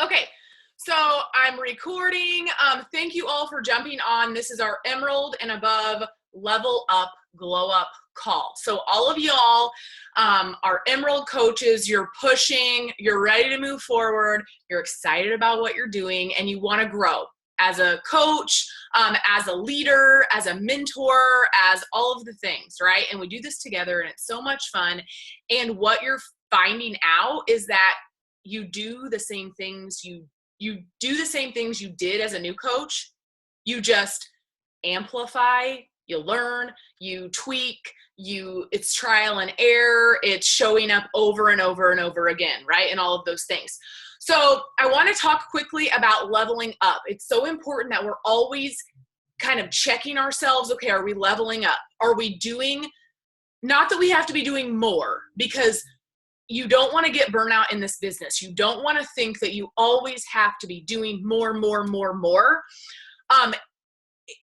Okay, so I'm recording. Thank you all for jumping on. This is our Emerald and Above Level Up, Glow Up call. So all of y'all are Emerald coaches. You're pushing, you're ready to move forward, you're excited about what you're doing, and you want to grow as a coach, as a leader, as a mentor, as all of the things, right? And we do this together, and it's so much fun. And what you're finding out is that you do the same things you do the same things you did as a new coach. You just amplify, you learn, you tweak, it's trial and error, it's showing up over and over and over again, right? And all of those things. So I want to talk quickly about leveling up. It's so important that we're always kind of checking ourselves. Okay, are we leveling up? Are we doing, not that we have to be doing more, because you don't want to get burnout in this business. You don't want to think that you always have to be doing more.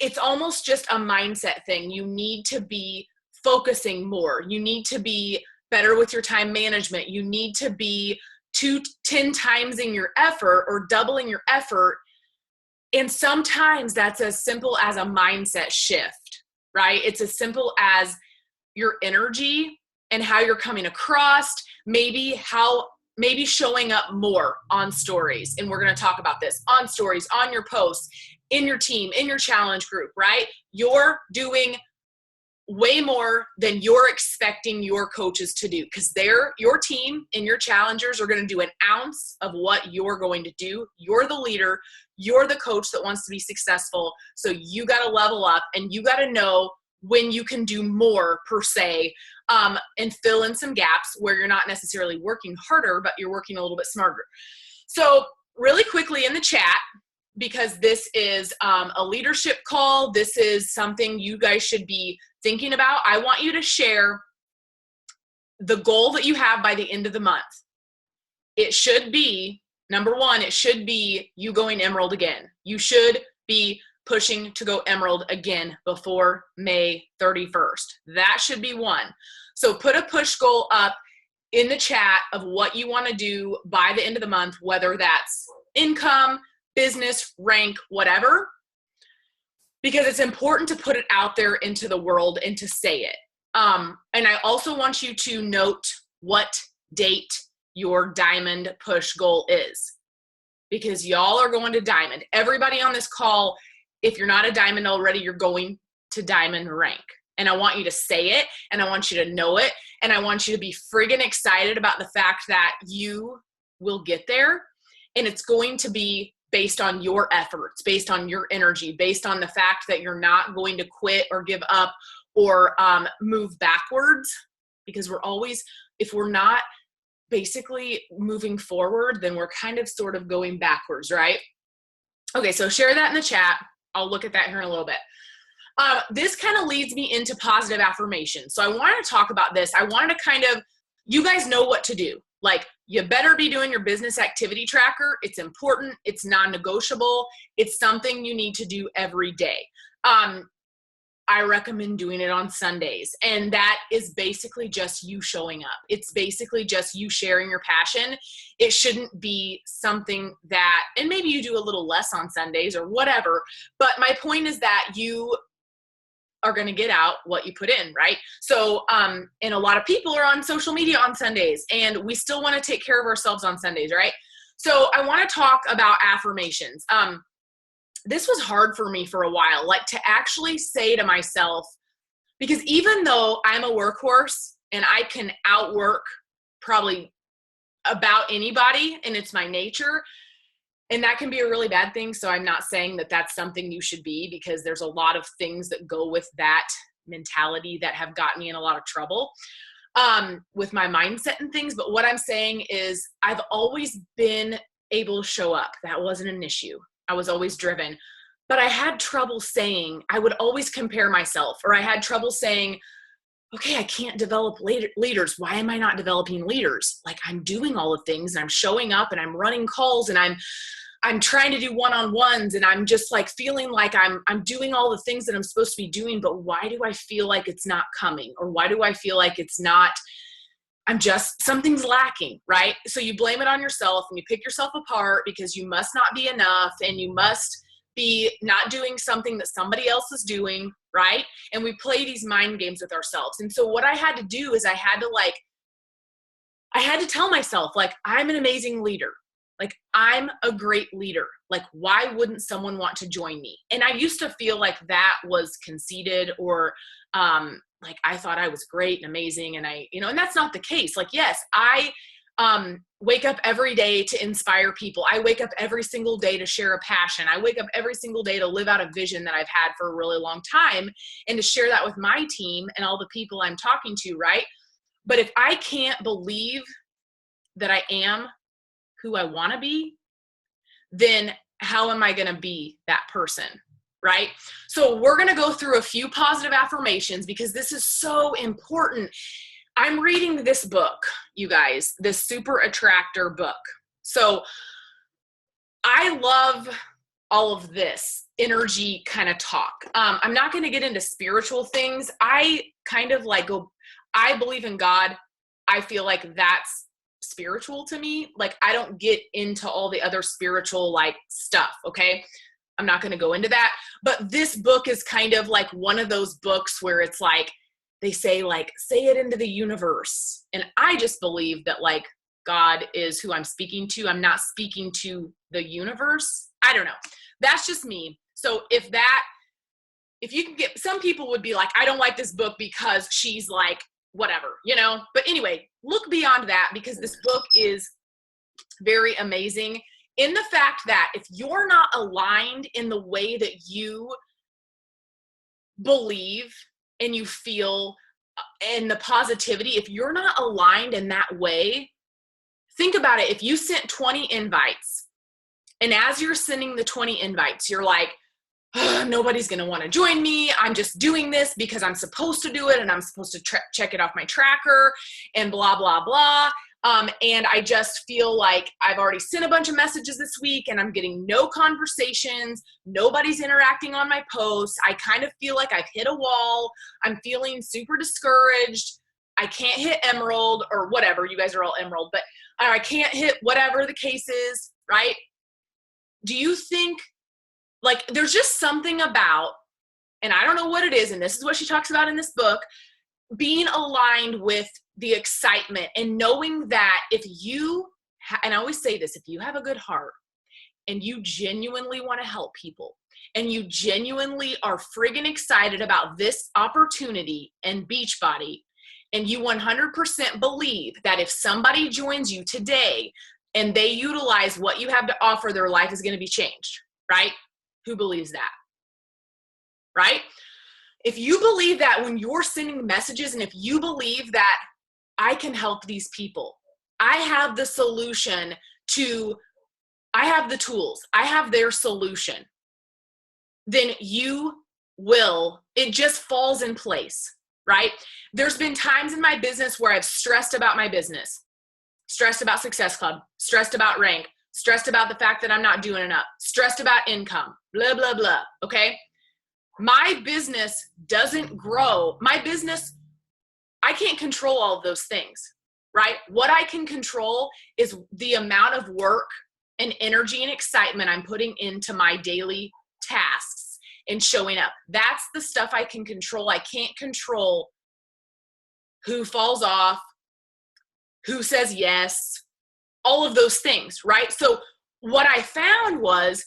It's almost just a mindset thing. You need to be focusing more. You need to be better with your time management. You need to be 10 times in your effort or doubling your effort. And sometimes that's as simple as a mindset shift, right? It's as simple as your energy and how you're coming across, maybe showing up more on stories. And we're going to talk about this on stories, on your posts, in your team, in your challenge group, right? You're doing way more than you're expecting your coaches to do, because your team and your challengers are going to do an ounce of what you're going to do. You're the leader. You're the coach that wants to be successful. So you got to level up, and you got to know when you can do more per se, and fill in some gaps where you're not necessarily working harder, but you're working a little bit smarter. So really quickly in the chat, because this is a leadership call, this is something you guys should be thinking about. I want you to share the goal that you have by the end of the month. It should be, number one, it should be you going Emerald again. You should be pushing to go Emerald again before May 31st. That should be one. So put a push goal up in the chat of what you want to do by the end of the month, whether that's income, business, rank, whatever, because it's important to put it out there into the world and to say it. And I also want you to note what date your diamond push goal is, because y'all are going to diamond. Everybody on this call, if you're not a diamond already, you're going to diamond rank. And I want you to say it, and I want you to know it, and I want you to be friggin' excited about the fact that you will get there. And it's going to be based on your efforts, based on your energy, based on the fact that you're not going to quit or give up or move backwards, because we're always, if we're not basically moving forward, then we're kind of sort of going backwards, right? Okay, so share that in the chat. I'll look at that here in a little bit. This kind of leads me into positive affirmation. So I wanted to talk about this. I wanted to kind of, you guys know what to do. Like, you better be doing your business activity tracker. It's important. It's non-negotiable. It's something you need to do every day. I recommend doing it on Sundays. And that is basically just you showing up. It's basically just you sharing your passion. It shouldn't be something that, and maybe you do a little less on Sundays or whatever, but my point is that you are going to get out what you put in, right? So, and a lot of people are on social media on Sundays, and we still want to take care of ourselves on Sundays, right? So I want to talk about affirmations. This was hard for me for a while, like to actually say to myself, because even though I'm a workhorse and I can outwork probably about anybody, and it's my nature, and that can be a really bad thing. So I'm not saying that that's something you should be, because there's a lot of things that go with that mentality that have gotten me in a lot of trouble with my mindset and things. But what I'm saying is I've always been able to show up. That wasn't an issue. I was always driven, but I had trouble saying, I would always compare myself, or I had trouble saying, okay, I can't develop leaders. Why am I not developing leaders? Like, I'm doing all the things, and I'm showing up, and I'm running calls, and I'm trying to do one-on-ones, and I'm just like feeling like I'm doing all the things that I'm supposed to be doing, but why do I feel like it's not coming? Or why do I feel like it's not something's lacking, right? So you blame it on yourself and you pick yourself apart because you must not be enough and you must be not doing something that somebody else is doing, right? And we play these mind games with ourselves. And so what I had to do is I had to tell myself, like, I'm an amazing leader. Like, I'm a great leader. Like, why wouldn't someone want to join me? And I used to feel like that was conceited or, like I thought I was great and amazing. And and that's not the case. Like, yes, I wake up every day to inspire people. I wake up every single day to share a passion. I wake up every single day to live out a vision that I've had for a really long time and to share that with my team and all the people I'm talking to, right? But if I can't believe that I am who I want to be, then how am I going to be that person? Right? So we're going to go through a few positive affirmations because this is so important. I'm reading this book, you guys, this Super Attractor book. So I love all of this energy kind of talk. I'm not going to get into spiritual things. I kind of like I believe in God. I feel like that's spiritual to me. Like, I don't get into all the other spiritual like stuff. Okay. I'm not going to go into that, but this book is kind of like one of those books where it's like, they say like, say it into the universe. And I just believe that like God is who I'm speaking to. I'm not speaking to the universe. I don't know. That's just me. So if you can get, some people would be like, I don't like this book because she's like, whatever, but anyway, look beyond that because this book is very amazing in the fact that if you're not aligned in the way that you believe and you feel and the positivity, if you're not aligned in that way, think about it. If you sent 20 invites and as you're sending the 20 invites, you're like, nobody's going to want to join me. I'm just doing this because I'm supposed to do it and I'm supposed to check it off my tracker and blah, blah, blah. And I just feel like I've already sent a bunch of messages this week and I'm getting no conversations. Nobody's interacting on my posts. I kind of feel like I've hit a wall. I'm feeling super discouraged. I can't hit emerald or whatever. You guys are all emerald, but I can't hit whatever the case is, right? Do you think like there's just something about, and I don't know what it is, and this is what she talks about in this book, being aligned with the excitement and knowing that if you, and I always say this, if you have a good heart and you genuinely want to help people and you genuinely are friggin' excited about this opportunity and Beachbody, and you 100% believe that if somebody joins you today and they utilize what you have to offer, their life is going to be changed, right? Who believes that? Right? If you believe that when you're sending messages and if you believe that I can help these people, I have the solution I have the tools, I have their solution, then it just falls in place, right? There's been times in my business where I've stressed about my business, stressed about Success Club, stressed about rank, stressed about the fact that I'm not doing enough, stressed about income, blah, blah, blah, okay? My business doesn't grow. My business, I can't control all of those things, right? What I can control is the amount of work and energy and excitement I'm putting into my daily tasks and showing up. That's the stuff I can control. I can't control who falls off, who says yes, all of those things, right? So what I found was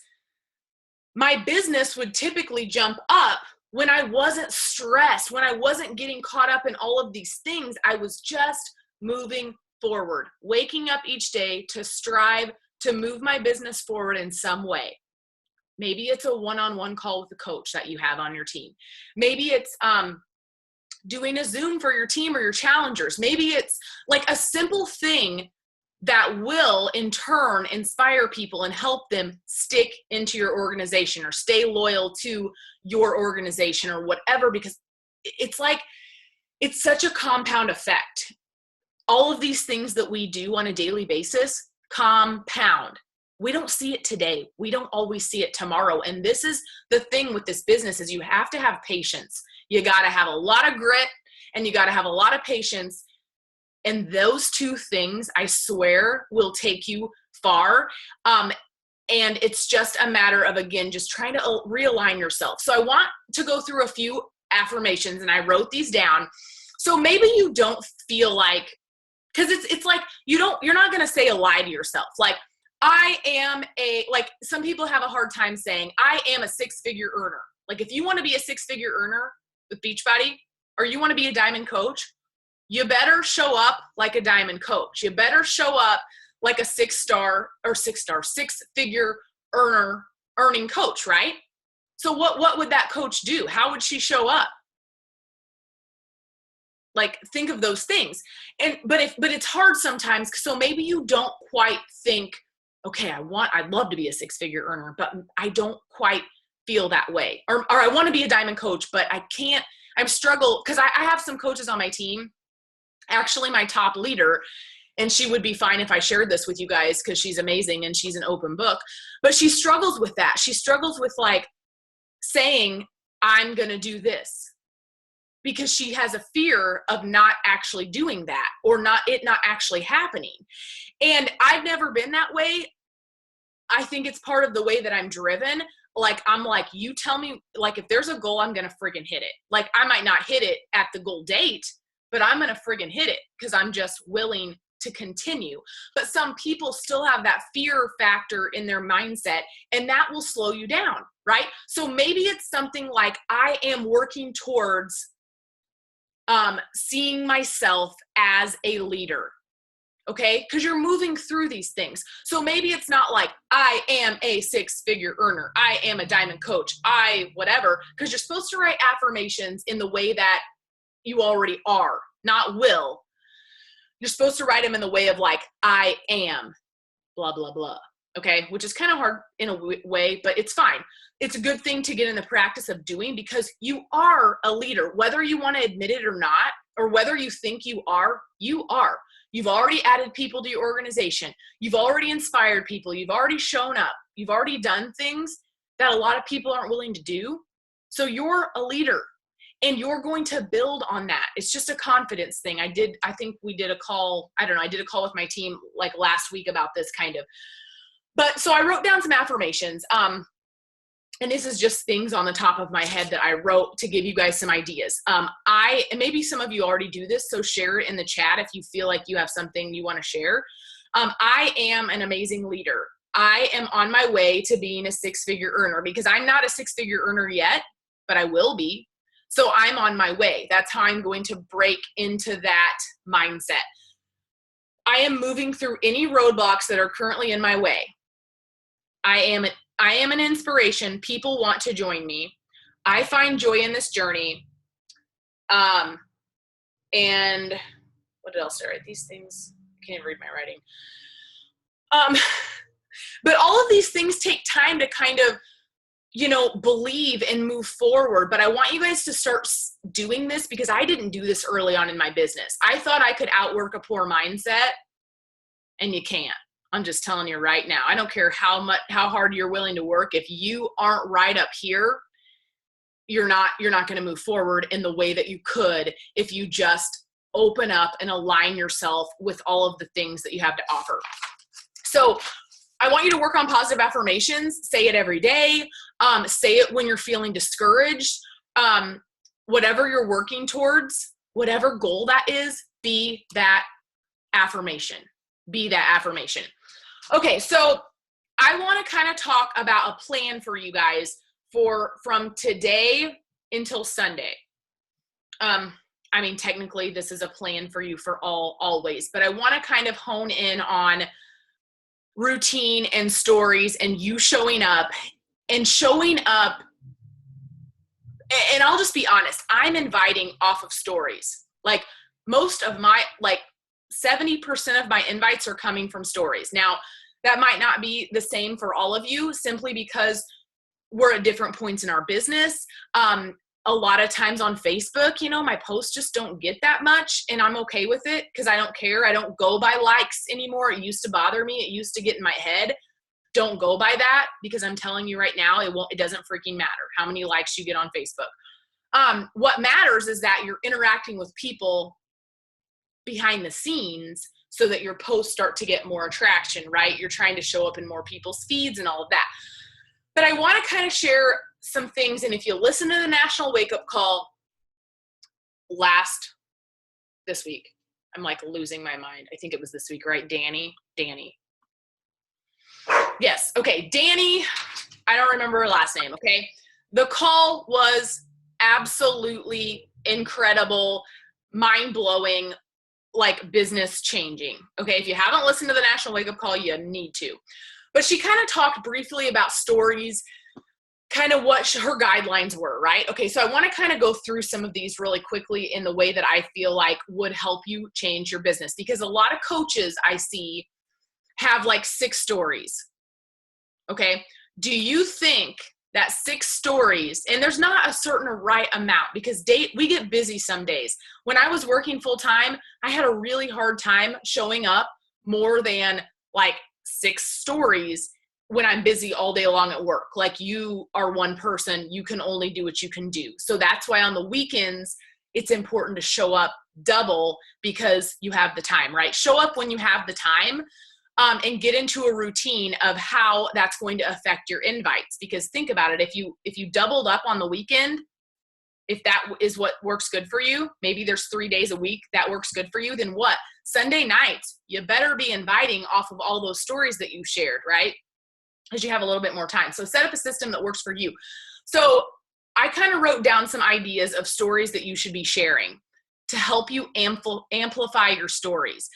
my business would typically jump up when I wasn't stressed, when I wasn't getting caught up in all of these things. I was just moving forward, waking up each day to strive to move my business forward in some way. Maybe it's a one-on-one call with a coach that you have on your team. Maybe it's doing a Zoom for your team or your challengers. Maybe it's like a simple thing that will in turn inspire people and help them stick into your organization or stay loyal to your organization or whatever, because it's like, it's such a compound effect. All of these things that we do on a daily basis compound. We don't see it today. We don't always see it tomorrow. And this is the thing with this business is you have to have patience. You got to have a lot of grit and you got to have a lot of patience. And those two things, I swear, will take you far. And it's just a matter of, again, just trying to realign yourself. So I want to go through a few affirmations, and I wrote these down. So maybe you don't feel like, because it's like you're not going to say a lie to yourself. Like, like some people have a hard time saying, I am a six-figure earner. Like if you want to be a six-figure earner with Beachbody, or you want to be a diamond coach, you better show up like a diamond coach. You better show up like a six-figure earning coach, right? So what would that coach do? How would she show up? Like, think of those things. But it's hard sometimes. So maybe you don't quite think, okay, I'd love to be a six-figure earner, but I don't quite feel that way. Or I want to be a diamond coach, but I can't, I'm struggle, because I have some coaches on my team, actually my top leader, and she would be fine if I shared this with you guys because she's amazing and she's an open book, but she struggles with that. She struggles with like saying, I'm going to do this, because she has a fear of not actually doing that, or not actually happening. And I've never been that way. I think it's part of the way that I'm driven. Like, I'm like, you tell me, like, if there's a goal, I'm going to friggin' hit it. Like, I might not hit it at the goal date, but I'm going to friggin' hit it because I'm just willing to continue. But some people still have that fear factor in their mindset, and that will slow you down, right? So maybe it's something like, I am working towards seeing myself as a leader. Okay, because you're moving through these things. So maybe it's not like, I am a six-figure earner, I am a diamond coach, whatever, because you're supposed to write affirmations in the way that you already are, not will. You're supposed to write them in the way of like, I am, blah, blah, blah. Okay, which is kind of hard in a way, but it's fine. It's a good thing to get in the practice of doing, because you are a leader, whether you want to admit it or not, or whether you think you are, you are. You've already added people to your organization. You've already inspired people. You've already shown up. You've already done things that a lot of people aren't willing to do. So you're a leader, and you're going to build on that. It's just a confidence thing. I think we did a call. I don't know. I did a call with my team like last week about this kind of. But so I wrote down some affirmations. And this is just things on the top of my head that I wrote to give you guys some ideas. And maybe some of you already do this, so share it in the chat if you feel like you have something you want to share. I am an amazing leader. I am on my way to being a six-figure earner, because I'm not a six-figure earner yet, but I will be. So I'm on my way. That's how I'm going to break into that mindset. I am moving through any roadblocks that are currently in my way. I am an inspiration. People want to join me. I find joy in this journey. And what else did I write? These things, I can't read my writing. But all of these things take time to kind of, believe and move forward. But I want you guys to start doing this, because I didn't do this early on in my business. I thought I could outwork a poor mindset, and you can't. I'm just telling you right now. I don't care how hard you're willing to work. If you aren't right up here, you're not going to move forward in the way that you could if you just open up and align yourself with all of the things that you have to offer. So I want you to work on positive affirmations. Say it every day. Say it when you're feeling discouraged. Whatever you're working towards, whatever goal that is, be that affirmation. Be that affirmation. Okay, so I want to kind of talk about a plan for you guys from today until Sunday. Technically this is a plan for you for always, but I want to kind of hone in on routine and stories, and you showing up. And I'll just be honest, I'm inviting off of stories. Like, most of my, 70% of my invites are coming from stories. Now, that might not be the same for all of you, simply because we're at different points in our business. A lot of times on Facebook, my posts just don't get that much, and I'm okay with it, because I don't care. I don't go by likes anymore. It used to bother me. It used to get in my head. Don't go by that, because I'm telling you right now, it doesn't freaking matter how many likes you get on Facebook. What matters is that you're interacting with people behind the scenes so that your posts start to get more attraction, right? You're trying to show up in more people's feeds and all of that. But I want to kind of share some things. And if you listen to the National Wake Up Call this week, I'm like losing my mind. I think it was this week, right? Danny. Yes. Okay. Danny. I don't remember her last name. Okay. The call was absolutely incredible, mind-blowing, like business changing. Okay. If you haven't listened to the National Wake Up Call, you need to. But she kind of talked briefly about stories, kind of what her guidelines were, right? Okay, so I want to kind of go through some of these really quickly in the way that I feel like would help you change your business, because a lot of coaches I see have like 6 stories. Okay, do you think that 6 stories, and there's not a certain right amount, because we get busy some days. When I was working full time, I had a really hard time showing up more than like 6 stories when I'm busy all day long at work. Like, you are one person, you can only do what you can do. So that's why on the weekends, it's important to show up double, because you have the time, right? Show up when you have the time, and get into a routine of how that's going to affect your invites. Because think about it, if you doubled up on the weekend, if that is what works good for you, maybe there's 3 days a week that works good for you, then what? Sunday nights, you better be inviting off of all those stories that you shared, right? Because you have a little bit more time. So set up a system that works for you. So I kind of wrote down some ideas of stories that you should be sharing to help you amplify your stories.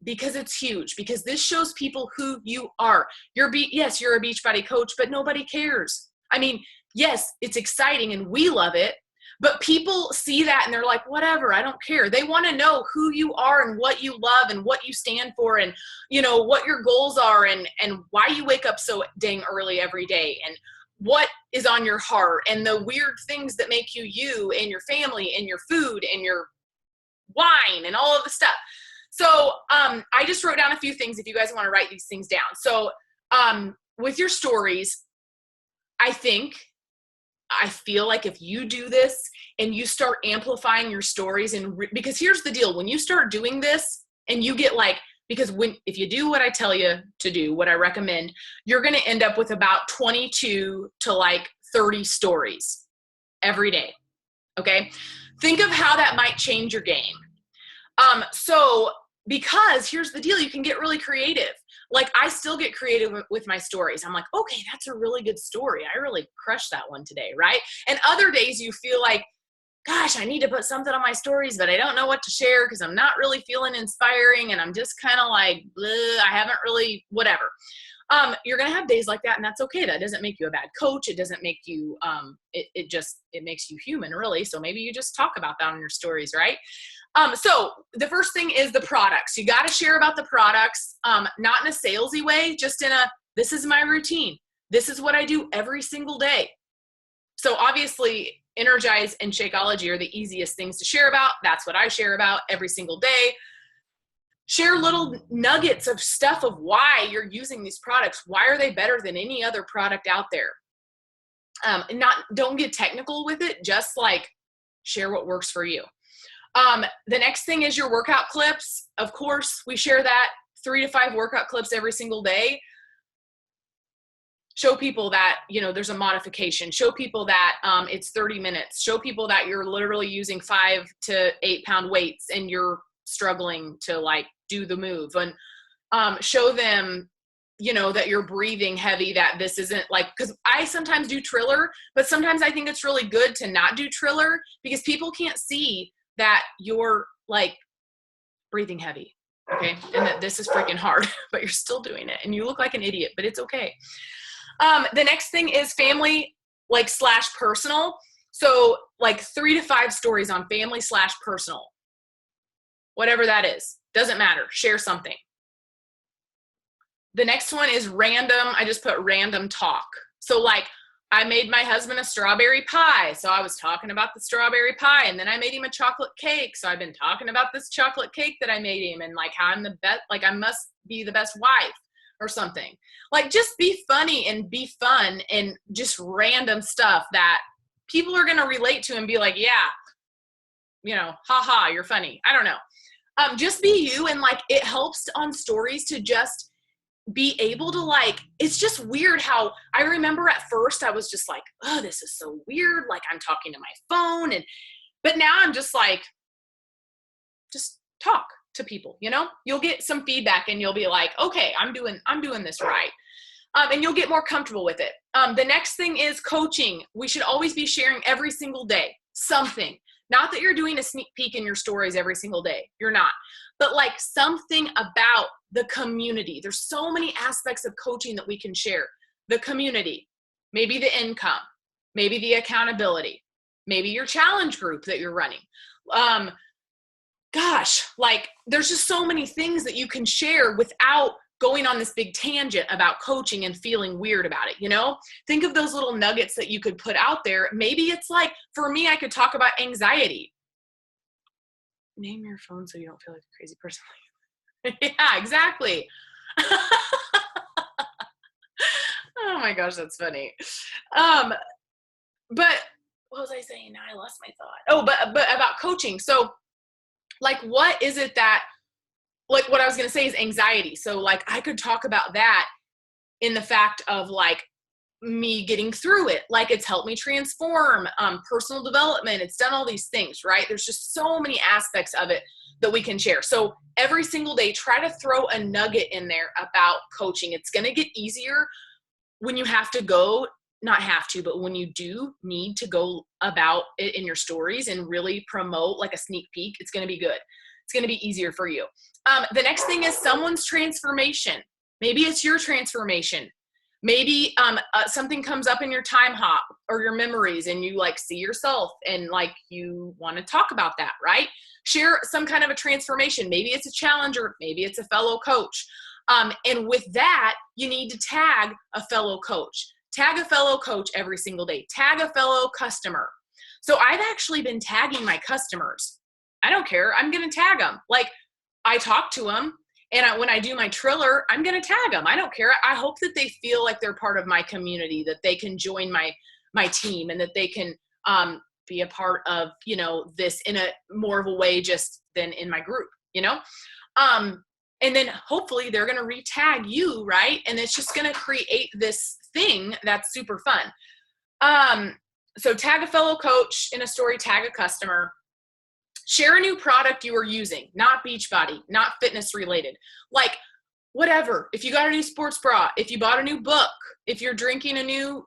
Because it's huge, because this shows people who you are. Yes, you're a Beachbody coach, but nobody cares. I mean, yes, it's exciting and we love it, but people see that and they're like, whatever, I don't care. They want to know who you are and what you love and what you stand for, and what your goals are, and why you wake up so dang early every day, and what is on your heart, and the weird things that make you you, and your family and your food and your wine and all of the stuff. So I just wrote down a few things if you guys want to write these things down. So with your stories, I feel like if you do this and you start amplifying your stories, because here's the deal, when you start doing this and you get if you do what I tell you to do, what I recommend, you're going to end up with about 22 to 30 stories every day. Okay. Think of how that might change your game. Because here's the deal, you can get really creative. Like, I still get creative with my stories. I'm like, okay, that's a really good story. I really crushed that one today, right? And other days you feel like, gosh, I need to put something on my stories, but I don't know what to share because I'm not really feeling inspiring, and I'm just kind of like, bleh, I haven't really, whatever. You're going to have days like that, and that's okay. That doesn't make you a bad coach. It doesn't make you, it makes you human, really. So maybe you just talk about that on your stories, right? So the first thing is the products. You got to share about the products, not in a salesy way, just in this is my routine. This is what I do every single day. So obviously, Energize and Shakeology are the easiest things to share about. That's what I share about every single day. Share little nuggets of stuff of why you're using these products. Why are they better than any other product out there? Don't get technical with it. Just share what works for you. The next thing is your workout clips. Of course, we share that 3 to 5 workout clips every single day. Show people that, there's a modification. Show people that it's 30 minutes. Show people that you're literally using 5 to 8 pound weights and you're struggling to do the move. And show them, that you're breathing heavy, that this isn't because I sometimes do Triller, but sometimes I think it's really good to not do Triller because people can't see that you're breathing heavy. Okay. And that this is freaking hard, but you're still doing it and you look like an idiot, but it's okay. The next thing is family, / personal. So 3 to 5 stories on family / personal, whatever that is, doesn't matter. Share something. The next one is random. I just put random talk. So I made my husband a strawberry pie. So I was talking about the strawberry pie, and then I made him a chocolate cake. So I've been talking about this chocolate cake that I made him and how I'm the best, I must be the best wife or something. Just be funny and be fun and just random stuff that people are going to relate to and be like, yeah, haha, you're funny. I don't know. Just be you. And like, it helps on stories to just be able to like, it's just weird how I remember at first I was just like, oh, this is so weird. Like I'm talking to my phone but now I'm just like, just talk to people, you'll get some feedback and you'll be like, okay, I'm doing this right. And you'll get more comfortable with it. The next thing is coaching. We should always be sharing every single day something. Not that you're doing a sneak peek in your stories every single day. You're not. But like something about the community. There's so many aspects of coaching that we can share. The community, maybe the income, maybe the accountability, maybe your challenge group that you're running. Like there's just so many things that you can share without going on this big tangent about coaching and feeling weird about it, Think of those little nuggets that you could put out there. Maybe it's like, for me, I could talk about anxiety. Name your phone so you don't feel like a crazy person. Yeah, exactly. Oh my gosh, that's funny. But what was I saying? Now I lost my thought. Oh, but about coaching. So like, what is it that, like what I was going to say is anxiety. So like I could talk about that in the fact of like me getting through it. Like it's helped me transform, personal development. It's done all these things, right? There's just so many aspects of it that we can share. So every single day, try to throw a nugget in there about coaching. It's going to get easier when you have to go, not have to, but when you do need to go about it in your stories and really promote like a sneak peek, it's going to be good. It's going to be easier for you. The next thing is someone's transformation. Maybe it's your transformation. Maybe something comes up in your time hop or your memories and you like see yourself and like you want to talk about that, right? Share some kind of a transformation. Maybe it's a challenger. Maybe it's a fellow coach. And with that, you need to tag a fellow coach. Tag a fellow coach every single day. Tag a fellow customer. So I've actually been tagging my customers. I don't care. I'm going to tag them. Like I talk to them and when I do my Triller, I'm going to tag them. I don't care. I hope that they feel like they're part of my community, that they can join my team and that they can be a part of, this in a more of a way just than in my group, and then hopefully they're going to re-tag you, right? And it's just going to create this thing that's super fun. So tag a fellow coach in a story, tag a customer. Share a new product you are using, not Beachbody, not fitness related, like whatever. If you got a new sports bra, if you bought a new book, if you're drinking a new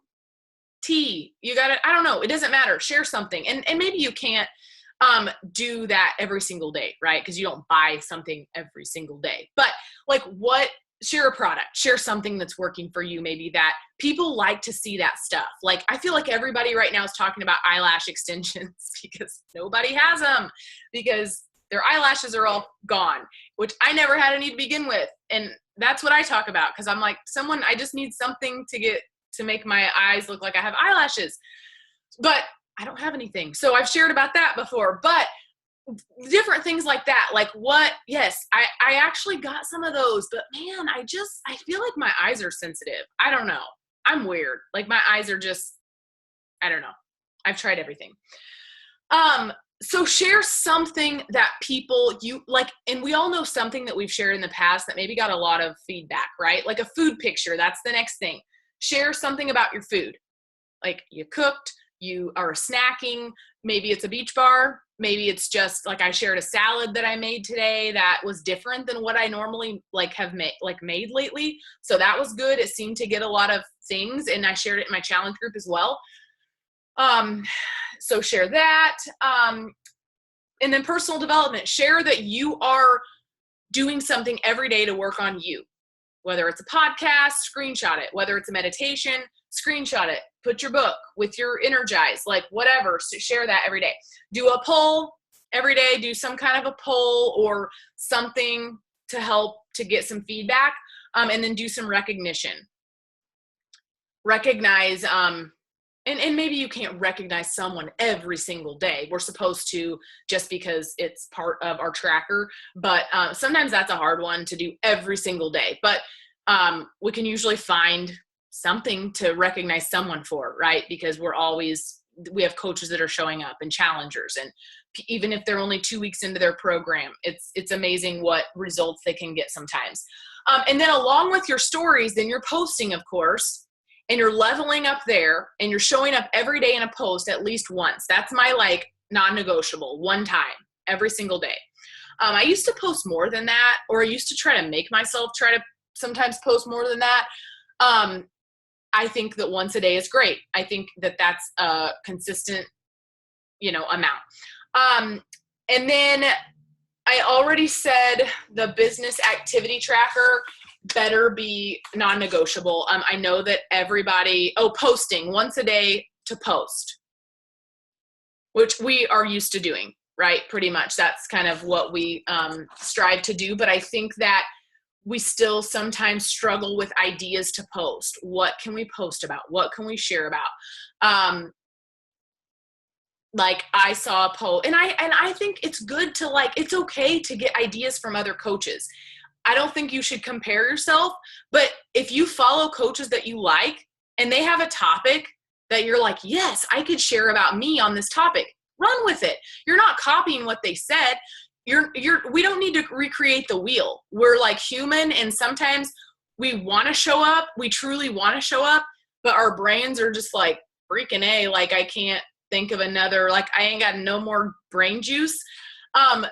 tea, you got it. I don't know. It doesn't matter. Share something. And maybe you can't do that every single day, right? Because you don't buy something every single day. But like share a product, share something that's working for you. Maybe that people like to see that stuff. Like, I feel like everybody right now is talking about eyelash extensions because nobody has them because their eyelashes are all gone, which I never had any to begin with. And that's what I talk about. Cause I'm like, I just need something to make my eyes look like I have eyelashes, but I don't have anything. So I've shared about that before, but different things like that. Like yes, I actually got some of those, but man, I feel like my eyes are sensitive. I don't know. I'm weird. Like my eyes are just, I don't know. I've tried everything. So share something that people you like, and we all know something that we've shared in the past that maybe got a lot of feedback, right? Like a food picture. That's the next thing. Share something about your food. Like you cooked, you are snacking. Maybe it's a beach bar. Maybe it's just like I shared a salad that I made today that was different than what I normally have made lately. So that was good. It seemed to get a lot of things and I shared it in my challenge group as well. So share that. And then personal development, share that you are doing something every day to work on you, whether it's a podcast, screenshot it, whether it's a meditation, screenshot it, put your book with your Energize, like whatever, so share that every day. Do a poll every day, do some kind of a poll or something to help to get some feedback, and then do some recognition. Recognize, and maybe you can't recognize someone every single day. We're supposed to just because it's part of our tracker, but sometimes that's a hard one to do every single day. But we can usually find something to recognize someone for, right? Because we're always we have coaches that are showing up and challengers. And even if they're only 2 weeks into their program, it's amazing what results they can get sometimes. And then along with your stories, then you're posting, of course, and you're leveling up there, and you're showing up every day in a post at least once. That's my like non-negotiable, one time every single day. I used to post more than that, or I used to try to make myself try to sometimes post more than that. I think that once a day is great. I think that that's a consistent, amount. And then I already said the business activity tracker better be non-negotiable. I know that everybody, posting once a day to post, which we are used to doing, right? Pretty much. That's kind of what we strive to do. But I think that we still sometimes struggle with ideas to post. What can we post about? What can we share about? Like I saw a post, and I think it's good to it's okay to get ideas from other coaches. I don't think you should compare yourself, but if you follow coaches that you like and they have a topic that you're like, yes, I could share about me on this topic, run with it. You're not copying what they said. We don't need to recreate the wheel. We're like human, and sometimes we want to show up. We truly want to show up, but our brains are just like freaking A, like I can't think of another, like I ain't got no more brain juice.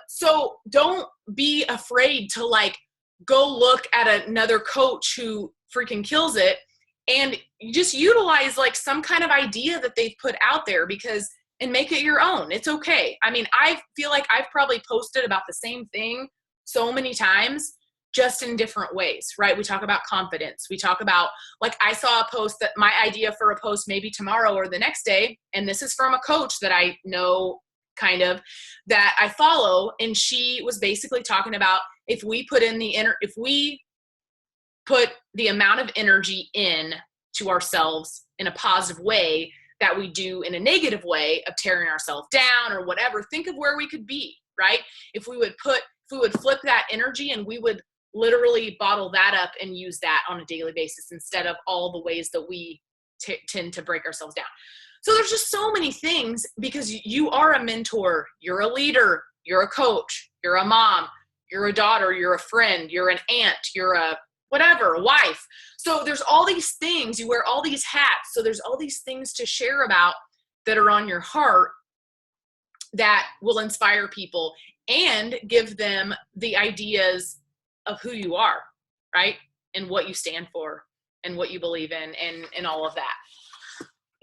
So don't be afraid to go look at another coach who freaking kills it, and just utilize some kind of idea that they've put out there, and make it your own. It's okay. I mean, I feel like I've probably posted about the same thing so many times, just in different ways, right? We talk about confidence. We talk about, I saw a post that my idea for a post maybe tomorrow or the next day, and this is from a coach that I know kind of, that I follow, and she was basically talking about if we put the amount of energy in to ourselves in a positive way that we do in a negative way of tearing ourselves down or whatever, think of where we could be, right? If we would flip that energy, and we would literally bottle that up and use that on a daily basis instead of all the ways that we tend to break ourselves down. So there's just so many things, because you are a mentor, you're a leader, you're a coach, you're a mom, you're a daughter, you're a friend, you're an aunt, you're a whatever, a wife. So there's all these things, you wear all these hats. So there's all these things to share about that are on your heart that will inspire people and give them the ideas of who you are, right? And what you stand for and what you believe in, and all of that.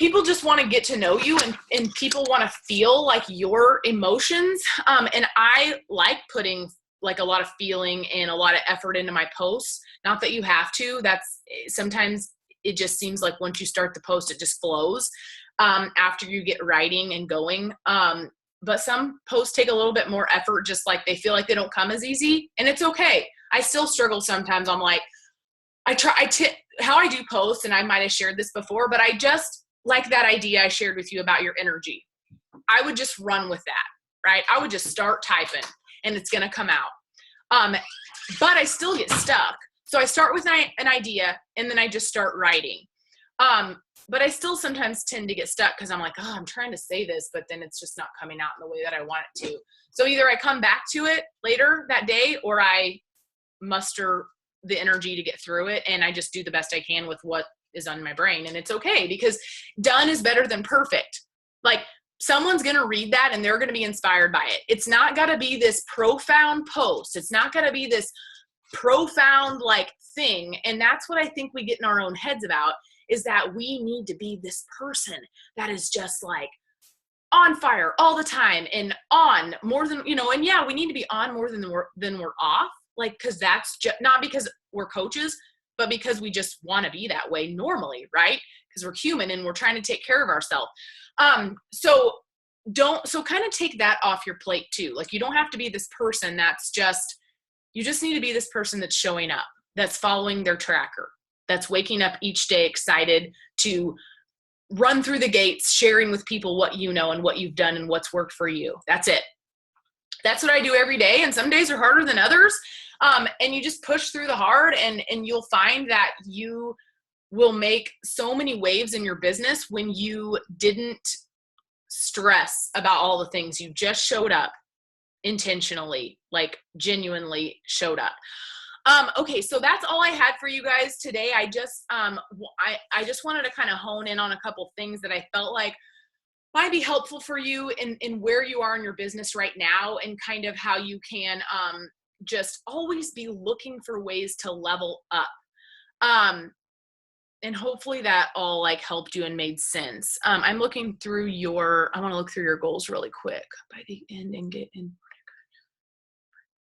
People just want to get to know you, and people want to feel like your emotions. And I like putting a lot of feeling and a lot of effort into my posts. Not that you have to. That's sometimes it just seems like once you start the post, it just flows after you get writing and going. But some posts take a little bit more effort, just they feel like they don't come as easy, and it's okay. I still struggle sometimes. I'm like, how I do posts, and I might have shared this before, but I just like that idea I shared with you about your energy. I would just run with that, right? I would just start typing, and it's going to come out. But I still get stuck. So I start with an idea, and then I just start writing. But I still sometimes tend to get stuck because I'm like, I'm trying to say this, but then it's just not coming out in the way that I want it to. So either I come back to it later that day, or I muster the energy to get through it, and I just do the best I can with what is on my brain. And it's okay, because done is better than perfect. Someone's going to read that and they're going to be inspired by it. It's not got to be this profound post. It's not going to be this profound thing. And that's what I think we get in our own heads about, is that we need to be this person that is just on fire all the time, and on more than, and yeah, we need to be on more than we're off. Cause that's just not because we're coaches, but because we just want to be that way normally, right? Because we're human and we're trying to take care of ourselves. So kind of take that off your plate too. You don't have to be this person you just need to be this person that's showing up, that's following their tracker, that's waking up each day excited to run through the gates, sharing with people what you know and what you've done and what's worked for you. That's it. That's what I do every day. And some days are harder than others. And you just push through the hard, and you'll find that you will make so many waves in your business when you didn't stress about all the things. You just showed up intentionally, like genuinely showed up. Okay, so that's all I had for you guys today. I just wanted to kind of hone in on a couple things that I felt like might be helpful for you in where you are in your business right now, and kind of how you can just always be looking for ways to level up. And hopefully that all like helped you and made sense. I'm looking through I want to look through your goals really quick by the end and get in.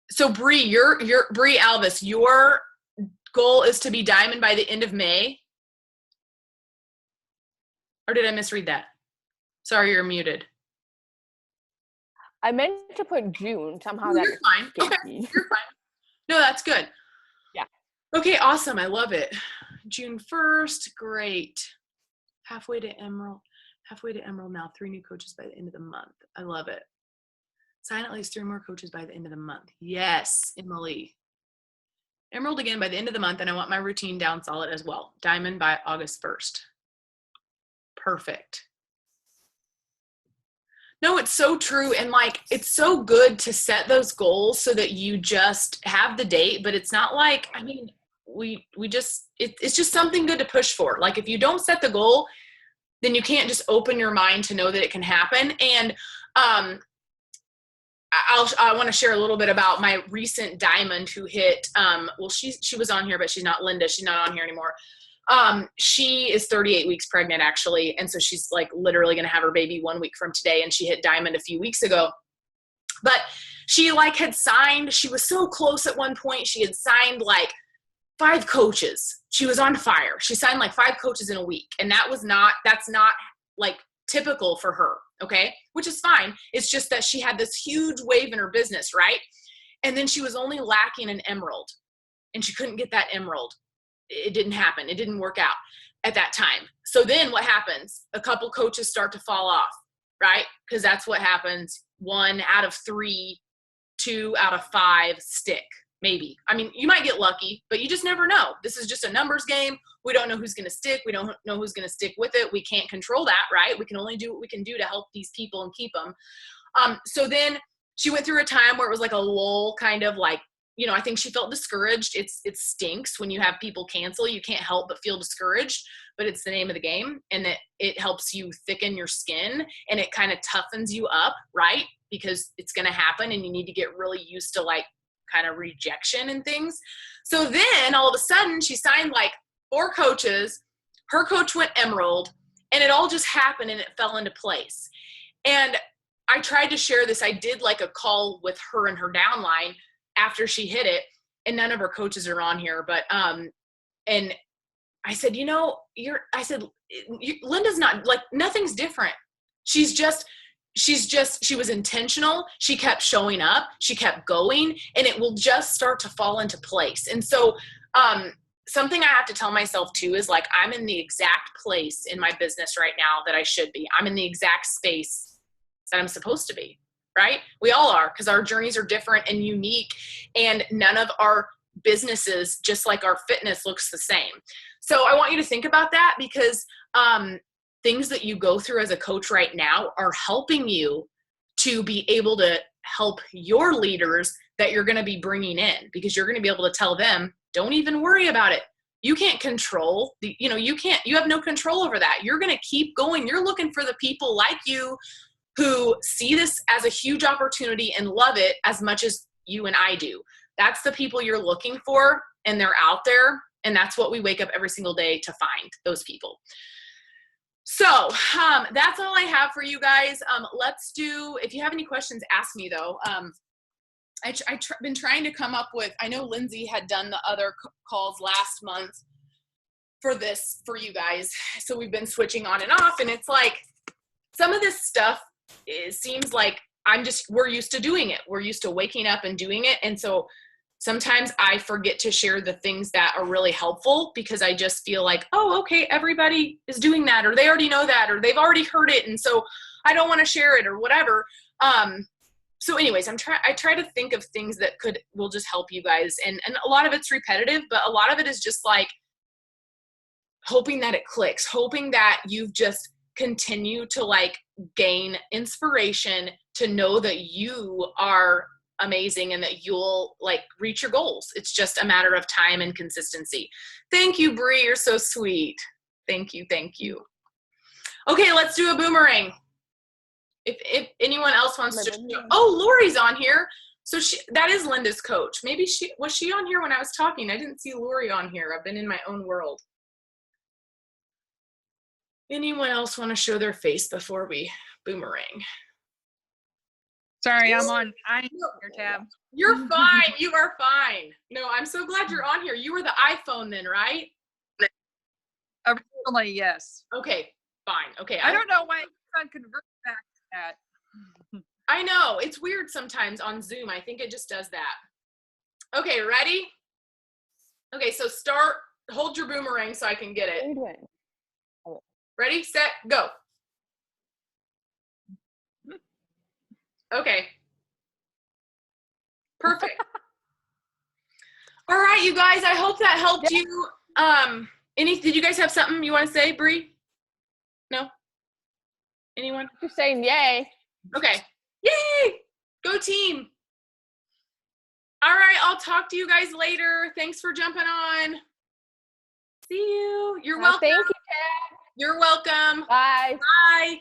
So Bree, Bree Alvis, your goal is to be diamond by the end of May? Or did I misread that? Sorry, you're muted. I meant to put June. Somehow You're fine. Okay, you're fine. No, that's good. Yeah. Okay, awesome. I love it. June 1st, great. Halfway to Emerald now. 3 new coaches by the end of the month. I love it. Sign at least 3 more coaches by the end of the month. Yes, Emily. Emerald again by the end of the month, and I want my routine down solid as well. Diamond by August 1st. Perfect. No, it's so true. And like, it's so good to set those goals so that you just have the date, but it's not like, I mean, it's just something good to push for. Like if you don't set the goal, then you can't just open your mind to know that it can happen. And, I want to share a little bit about my recent diamond who hit, well, she was on here, but she's not Linda. She's not on here anymore. She is 38 weeks pregnant actually. And so she's like literally going to have her baby 1 week from today. And she hit diamond a few weeks ago, but she like had signed, she was so close at one point. She had signed like 5 coaches. She was on fire. She signed like 5 coaches in a week. And that's not like typical for her. Okay. Which is fine. It's just that she had this huge wave in her business. Right. And then she was only lacking an emerald, and she couldn't get that emerald. It didn't happen. It didn't work out at that time. So then what happens? A couple coaches start to fall off, right? Because that's what happens. 1 out of 3, 2 out of 5 stick, maybe. I mean, you might get lucky, but you just never know. This is just a numbers game. We don't know who's going to stick. We don't know who's going to stick with it. We can't control that, right? We can only do what we can do to help these people and keep them. So then she went through a time where it was like a lull, kind of like, you know, I think she felt discouraged. It stinks when you have people cancel. You can't help but feel discouraged, but it's the name of the game, and that it helps you thicken your skin, and it kind of toughens you up, right? Because it's going to happen, and you need to get really used to like kind of rejection and things. So then all of a sudden she signed like 4 coaches. Her coach went emerald, and it all just happened and it fell into place. And I tried to share this. I did like a call with her and her downline after she hit it, and none of her coaches are on here, but, and I said, you know, Linda's not like, nothing's different. She was intentional. She kept showing up, she kept going, and it will just start to fall into place. And so, something I have to tell myself too is like, I'm in the exact place in my business right now that I should be. I'm in the exact space that I'm supposed to be. Right? We all are, because our journeys are different and unique, and none of our businesses, just like our fitness, looks the same. So I want you to think about that, because things that you go through as a coach right now are helping you to be able to help your leaders that you're going to be bringing in, because you're going to be able to tell them, don't even worry about it. You can't control you have no control over that. You're going to keep going. You're looking for the people like you who see this as a huge opportunity and love it as much as you and I do. That's the people you're looking for, and they're out there. And that's what we wake up every single day to find, those people. So that's all I have for you guys. If you have any questions, ask me though. I've been trying to come up with, I know Lindsay had done the other calls last month for you guys. So we've been switching on and off, and it's like, some of this stuff, it seems like we're used to doing it. We're used to waking up and doing it. And so sometimes I forget to share the things that are really helpful, because I just feel like, oh, okay, everybody is doing that, or they already know that, or they've already heard it, and so I don't want to share it or whatever. So anyways, I try to think of things that will just help you guys. And a lot of it's repetitive, but a lot of it is just like hoping that it clicks, hoping that you've just continue to like gain inspiration to know that you are amazing and that you'll like reach your goals. It's just a matter of time and consistency. Thank you, Bree. You're so sweet. Thank you. Thank you. Okay, let's do a boomerang. If anyone else wants to, oh, Lori's on here. So that is Linda's coach. Maybe was she on here when I was talking? I didn't see Lori on here. I've been in my own world. Anyone else want to show their face before we boomerang? Sorry, I'm on your tab. You're fine. You are fine. No, I'm so glad you're on here. You were the iPhone then, right? Originally, yes. Okay, fine. Okay. I don't know why I convert back to that. I know. It's weird sometimes on Zoom. I think it just does that. Okay, ready? Okay, so hold your boomerang so I can get it. Ready, set, go. Okay. Perfect. All right, you guys, I hope that helped you. Did you guys have something you want to say, Bree? No? Anyone? Just saying yay. Okay. Yay! Go team. All right, I'll talk to you guys later. Thanks for jumping on. See you. You're welcome. Thank you, Tab. You're welcome. Bye. Bye.